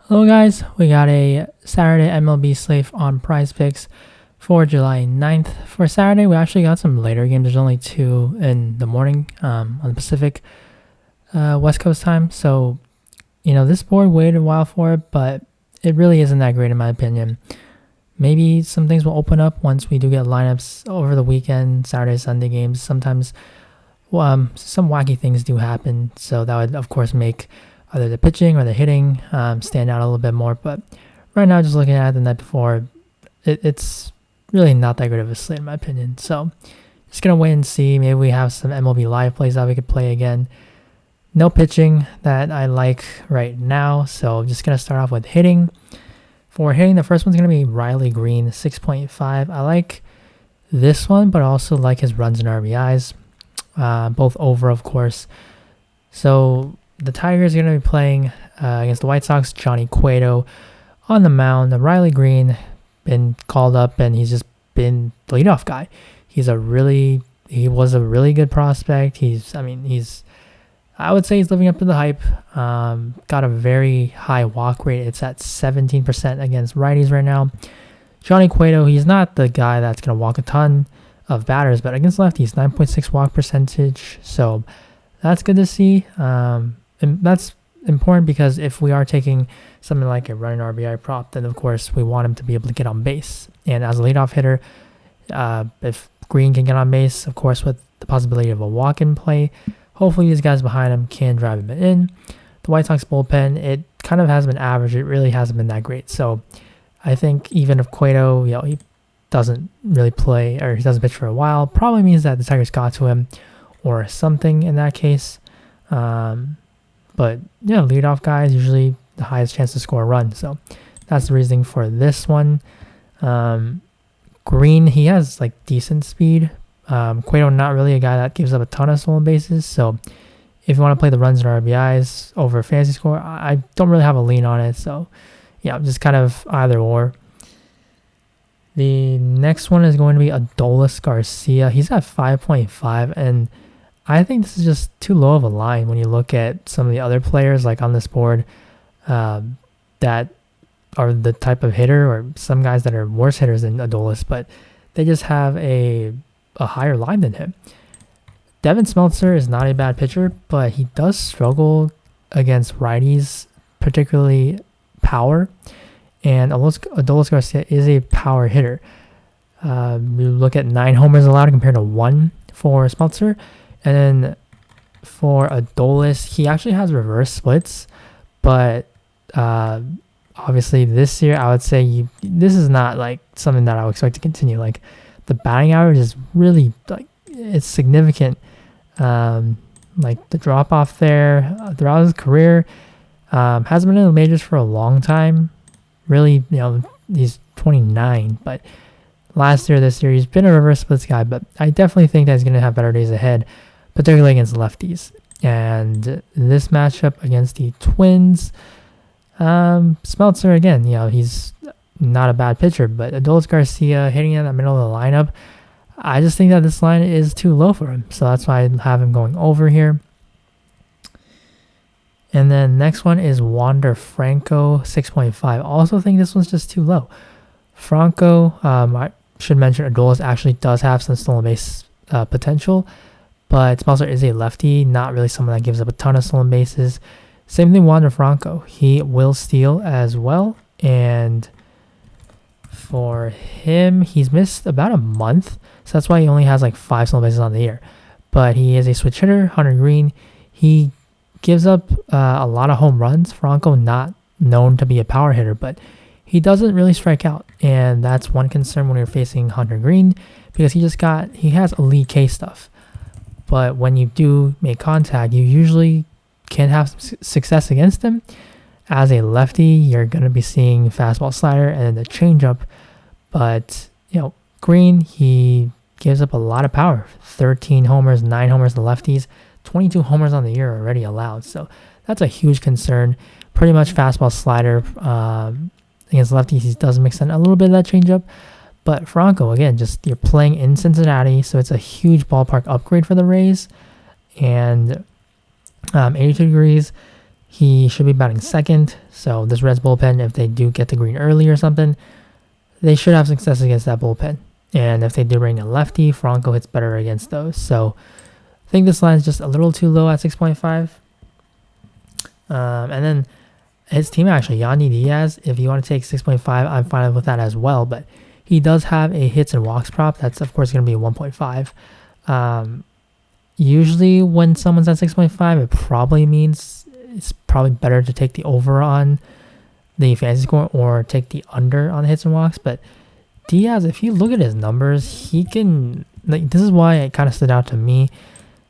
Hello guys, we got a Saturday MLB slate on PrizePicks for July 9th. For Saturday, we actually got some later games. There's only 2 in the morning on the Pacific West Coast time. So, this board waited a while for it, but it really isn't that great in my opinion. Maybe some things will open up once we do get lineups over the weekend, Saturday, Sunday games. Sometimes some wacky things do happen. So that would, of course, make either the pitching or the hitting stand out a little bit more. But right now, just looking at it the night before, it's really not that good of a slate in my opinion. So just going to wait and see. Maybe we have some MLB live plays that we could play again. No pitching that I like right now. So I'm just going to start off with hitting. For hitting, the first one's going to be Riley Greene, 6.5. I like this one, but I also like his runs and RBIs. Both over, of course. So the Tigers are going to be playing against the White Sox. Johnny Cueto on the mound. Riley Greene been called up, and he's just been the leadoff guy. He was a really good prospect. I would say he's living up to the hype. Got a very high walk rate. It's at 17% against righties right now. Johnny Cueto, he's not the guy that's going to walk a ton of batters, but against lefties, 9.6 walk percentage. So that's good to see. And that's important because if we are taking something like a running RBI prop, then of course we want him to be able to get on base. And as a leadoff hitter, if Greene can get on base, of course, with the possibility of a walk-in play, hopefully these guys behind him can drive him in. The White Sox bullpen, it kind of has been average. It really hasn't been that great. So I think even if Cueto, he doesn't really play or he doesn't pitch for a while, probably means that the Tigers got to him or something in that case. But leadoff guys usually the highest chance to score a run. So that's the reasoning for this one. Greene, he has decent speed. Cueto, not really a guy that gives up a ton of stolen bases. So if you want to play the runs and RBIs over fantasy score, I don't really have a lean on it. So just kind of either or. The next one is going to be Adolis Garcia. He's at 5.5, and I think this is just too low of a line when you look at some of the other players on this board that are the type of hitter, or some guys that are worse hitters than Adolis, but they just have a higher line than him. Devin Smeltzer is not a bad pitcher, but he does struggle against righties, particularly power. And Adolis Garcia is a power hitter. You look at 9 homers allowed compared to 1 for Smeltzer. And then for Adolis, he actually has reverse splits. But obviously this year, I would say this is not something that I would expect to continue. The batting average is really it's significant. The drop off there throughout his career, hasn't been in the majors for a long time. Really, he's 29, but this year, he's been a reverse splits guy, but I definitely think that he's going to have better days ahead, particularly against lefties. And this matchup against the Twins, Smeltzer, again, he's not a bad pitcher, but Adolis Garcia hitting in the middle of the lineup, I just think that this line is too low for him. So that's why I have him going over here. And then next one is Wander Franco, 6.5. Also think this one's just too low. Franco, I should mention Adolis actually does have some stolen base potential, but Smeltzer is a lefty, not really someone that gives up a ton of stolen bases. Same thing Wander Franco. He will steal as well. And for him, he's missed about a month, so that's why he only has 5 stolen bases on the year. But he is a switch hitter. Hunter Greene, he gives up a lot of home runs. Franco, not known to be a power hitter, but he doesn't really strike out, and that's one concern when you're facing Hunter Greene, because he has elite K stuff. But when you do make contact, you usually can have success against him. As a lefty, you're going to be seeing fastball, slider, and then the changeup. But Greene, he gives up a lot of power. 13 homers, 9 homers to lefties. 22 homers on the year already allowed. So that's a huge concern. Pretty much fastball, slider against lefties. He does mix in a little bit of that changeup. But Franco, again, you're playing in Cincinnati, so it's a huge ballpark upgrade for the Rays. And 82 degrees, he should be batting second. So this Reds bullpen, if they do get to Greene early or something, they should have success against that bullpen. And if they do bring a lefty, Franco hits better against those. So I think this line is just a little too low at 6.5. And then his team actually, Yandy Diaz, if you want to take 6.5, I'm fine with that as well. But he does have a hits and walks prop. That's, of course, going to be 1.5. Usually when someone's at 6.5, it probably means it's probably better to take the over on the fantasy score or take the under on the hits and walks. But Diaz, if you look at his numbers, he can, like, this is why it kind of stood out to me.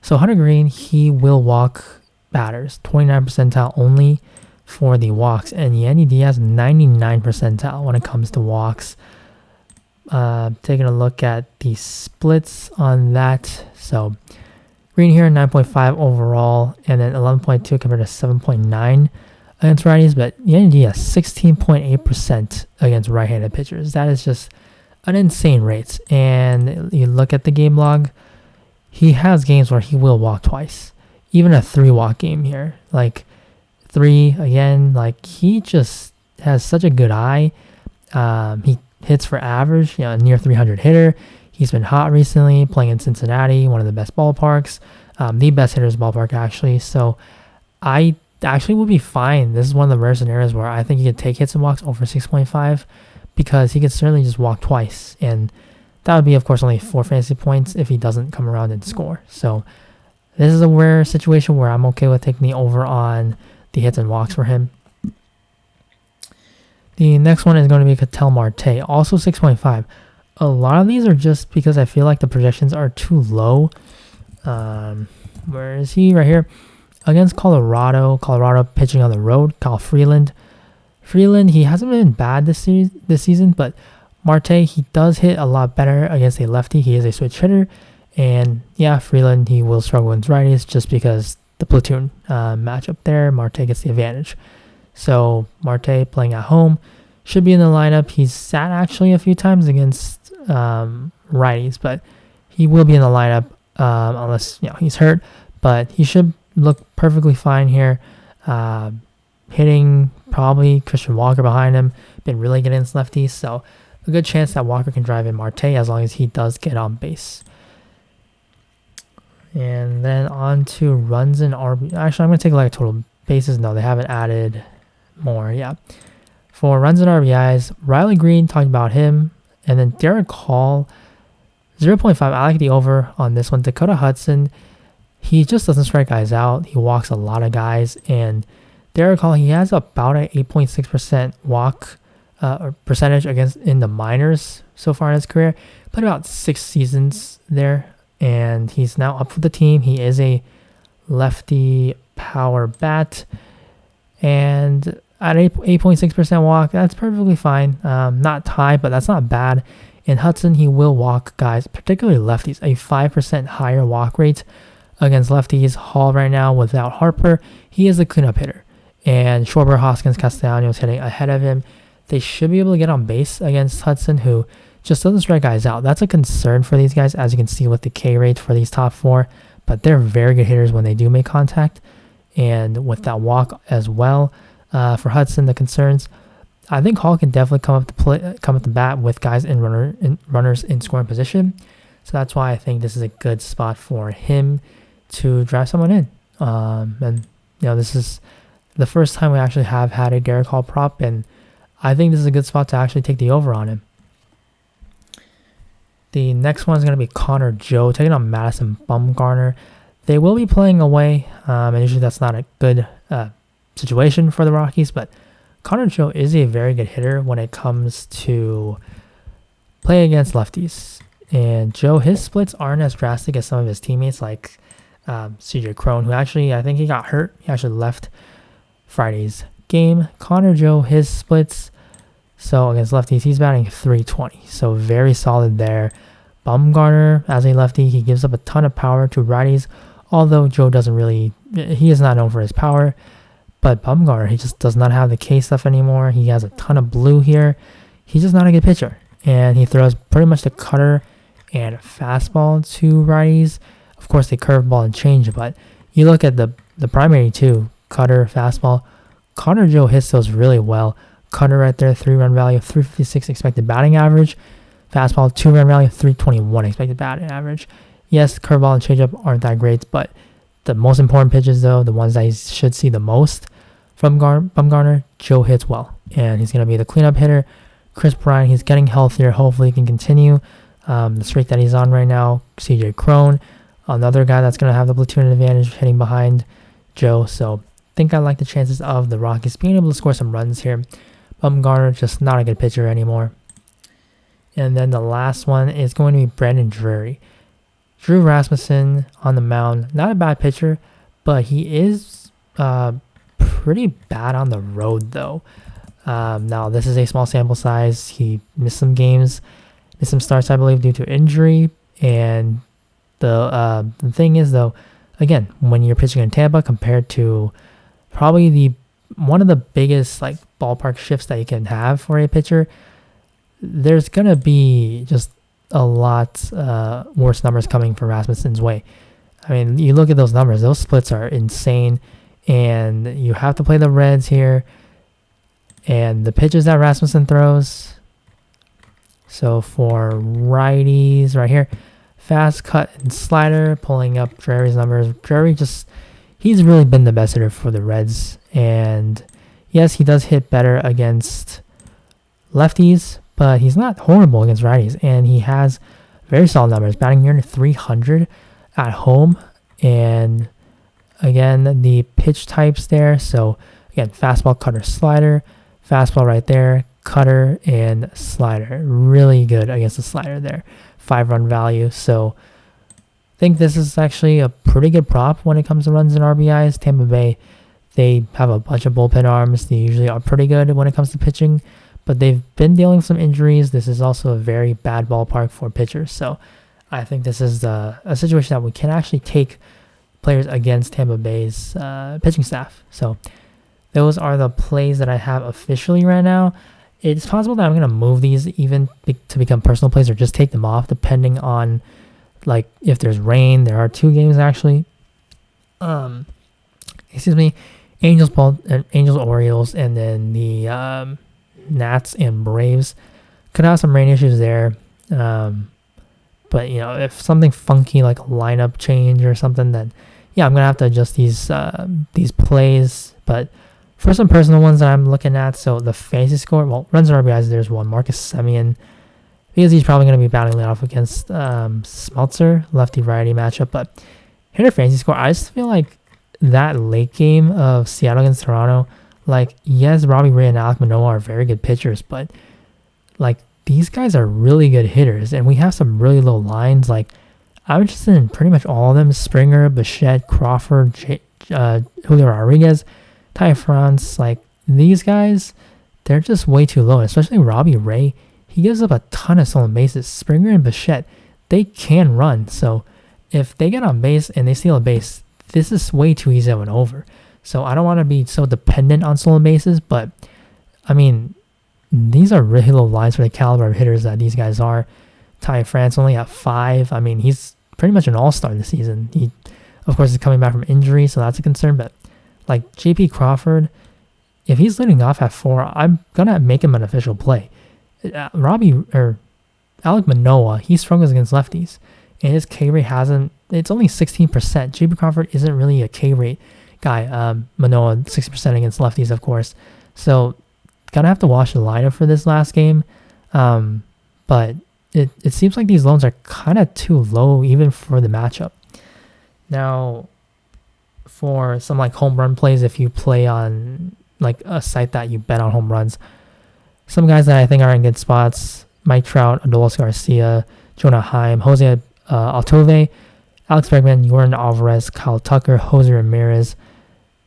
So Hunter Greene, he will walk batters, 29 percentile only for the walks, and Yandy Diaz 99 percentile when it comes to walks. Taking a look at the splits on that, so Greene here 9.5 overall, and then 11.2 compared to 7.9 against righties. But Yandy Diaz 16.8% against right-handed pitchers. That is just an insane rate. And you look at the game log, he has games where he will walk twice, even a 3-walk game here, like 3 again. Like, he just has such a good eye. He hits for average, near 300 hitter. He's been hot recently, playing in Cincinnati, one of the best ballparks, the best hitter's ballpark actually. So I actually would be fine. This is one of the rare scenarios where I think he could take hits and walks over 6.5, because he could certainly just walk twice, and that would be, of course, only 4 fantasy points if he doesn't come around and score. So this is a rare situation where I'm okay with taking the over on the hits and walks for him. The next one is going to be Katel Marte, also 6.5. A lot of these are just because I feel like the projections are too low. Where is he? Right here. Against Colorado pitching on the road. Kyle Freeland, he hasn't been bad this season, but Marte, he does hit a lot better against a lefty. He is a switch hitter. And yeah, Freeland, he will struggle against righties just because the platoon matchup there, Marte gets the advantage. So Marte playing at home should be in the lineup. He's sat actually a few times against righties, but he will be in the lineup unless he's hurt. But he should look perfectly fine here. Hitting probably Christian Walker behind him. Been really good against lefties, so a good chance that Walker can drive in Marte as long as he does get on base. And then on to runs and RB. Actually, I'm going to take a look at total bases. No, they haven't added more. Yeah. For runs and RBIs, Riley Greene, talking about him. And then Derek Hall, 0.5. I like the over on this one. Dakota Hudson, he just doesn't strike guys out. He walks a lot of guys. And Derek Hall, he has about an 8.6% walk percentage in the minors so far in his career. Played about 6 seasons there. And he's now up for the team. He is a lefty power bat. And at 8.6% walk, that's perfectly fine. Not high, but that's not bad. In Hudson, he will walk guys, particularly lefties, a 5% higher walk rate against lefties. Hall right now without Harper, he is a cleanup hitter. And Schwarber, Hoskins, Castellanos hitting ahead of him. They should be able to get on base against Hudson, who just doesn't strike guys out. That's a concern for these guys, as you can see with the K rate for these top 4. But they're very good hitters when they do make contact. And with that walk as well, for Hudson, the concerns, I think Hall can definitely come up to bat with guys runners in scoring position. So that's why I think this is a good spot for him to drive someone in. And this is the first time we actually have had a Derek Hall prop, and I think this is a good spot to actually take the over on him. The next one is going to be Connor Joe taking on Madison Bumgarner. They will be playing away, and usually that's not a good situation for the Rockies, but Connor Joe is a very good hitter when it comes to play against lefties. And Joe, his splits aren't as drastic as some of his teammates, like CJ Cron, who actually, I think he got hurt. He actually left Friday's game. Connor Joe, his splits, so against lefties, he's batting .320, so very solid there. Bumgarner, as a lefty, he gives up a ton of power to righties, although Joe he is not known for his power. But Bumgarner, he just does not have the K stuff anymore. He has a ton of blue here. He's just not a good pitcher. And he throws pretty much the cutter and fastball to righties. Of course, the curveball and change, but you look at the primary two, cutter, fastball. Connor Joe hits those really well. Cutter right there, 3-run value, 356 expected batting average. Fastball, 2-run value, 321 expected batting average. Yes, curveball and changeup aren't that great, but the most important pitches, though, the ones that he should see the most from Bumgarner, Joe hits well. And he's going to be the cleanup hitter. Chris Bryant, he's getting healthier. Hopefully he can continue the streak that he's on right now. CJ Cron, another guy that's going to have the platoon advantage hitting behind Joe. So I think I like the chances of the Rockies being able to score some runs here. Bumgarner, just not a good pitcher anymore. And then the last one is going to be Brandon Drury. Drew Rasmussen on the mound, not a bad pitcher, but he is pretty bad on the road though. Now this is a small sample size. He missed some games, missed some starts, I believe, due to injury. And the thing is though, again, when you're pitching in Tampa compared to probably one of the biggest like ballpark shifts that you can have for a pitcher, there's gonna be just a lot worse numbers coming from Rasmussen's way. I mean, you look at those numbers; those splits are insane, and you have to play the Reds here. And the pitches that Rasmussen throws. So for righties, right here, fast cut and slider, pulling up Drury's numbers. Drury he's really been the best hitter for the Reds, and yes, he does hit better against lefties, but he's not horrible against righties, and he has very solid numbers, batting near 300 at home. And again, the pitch types there. So again, fastball, cutter, slider, fastball right there, cutter, and slider. Really good against the slider there. 5-run value. So I think this is actually a pretty good prop when it comes to runs and RBIs. Tampa Bay, they have a bunch of bullpen arms. They usually are pretty good when it comes to pitching, but they've been dealing with some injuries. This is also a very bad ballpark for pitchers. So I think this is a situation that we can actually take players against Tampa Bay's pitching staff. So those are the plays that I have officially right now. It's possible that I'm going to move these even to become personal plays or just take them off depending on like if there's rain. There are 2 games actually. Angels, Orioles, and then the Nats and Braves could have some rain issues there. But if something funky like a lineup change or something, then yeah, I'm gonna have to adjust these plays. But for some personal ones that I'm looking at, so the fantasy score, well, runs and RBIs, there's one, Marcus Semien, because he's probably going to be battling it off against Smeltzer, lefty-righty matchup. But hitter fantasy score, I just feel like that late game of Seattle against Toronto, like, yes, Robbie Ray and Alek Manoah are very good pitchers, but like these guys are really good hitters, and we have some really low lines. Like, I'm interested in pretty much all of them: Springer, Bichette, Crawford, Julio Rodriguez, Ty France. Like, these guys, they're just way too low, especially Robbie Ray. He gives up a ton of stolen bases. Springer and Bichette, they can run. So if they get on base and they steal a base, this is way too easy of an over. So I don't want to be so dependent on stolen bases, but I mean, these are really low lines for the caliber of hitters that these guys are. Ty France only at 5. I mean, he's pretty much an all-star this season. He, of course, is coming back from injury, so that's a concern. But like JP Crawford, if he's leading off at 4, I'm gonna make him an official play. Alek Manoah, he struggles against lefties, and his K rate it's only 16%. JP Crawford isn't really a K rate guy. Manoah 60% against lefties, of course. So gonna have to watch the lineup for this last game. But it seems like these loans are kind of too low even for the matchup. Now, for some like home run plays, if you play on like a site that you bet on home runs, some guys that I think are in good spots: Mike Trout, Adolis Garcia, Jonah Heim, Jose Altuve, Alex Bregman, Jordan Alvarez, Kyle Tucker, Jose Ramirez,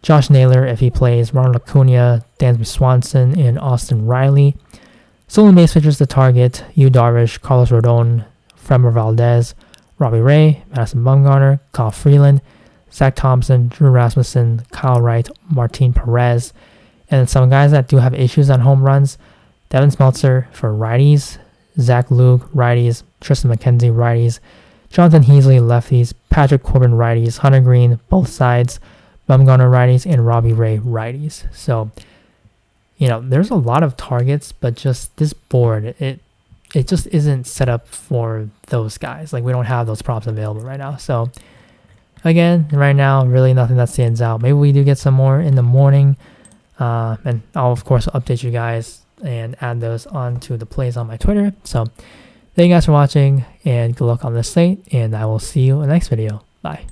Josh Naylor if he plays, Ronald Acuna, Dansby Swanson, and Austin Riley. Stolen base pitchers to target: Yu Darvish, Carlos Rodon, Framber Valdez, Robbie Ray, Madison Bumgarner, Kyle Freeland, Zach Thompson, Drew Rasmussen, Kyle Wright, Martin Perez. And some guys that do have issues on home runs: Devin Smeltzer for righties, Zach Luke righties, Tristan McKenzie righties, Jonathan Heasley lefties, Patrick Corbin righties, Hunter Greene both sides, Bumgarner righties, and Robbie Ray righties. So, there's a lot of targets, but just this board, it just isn't set up for those guys. Like, we don't have those props available right now. So, again, right now, really nothing that stands out. Maybe we do get some more in the morning. And I'll, of course, update you guys and add those onto the plays on my Twitter. So, thank you guys for watching, and good luck on this slate, and I will see you in the next video. Bye.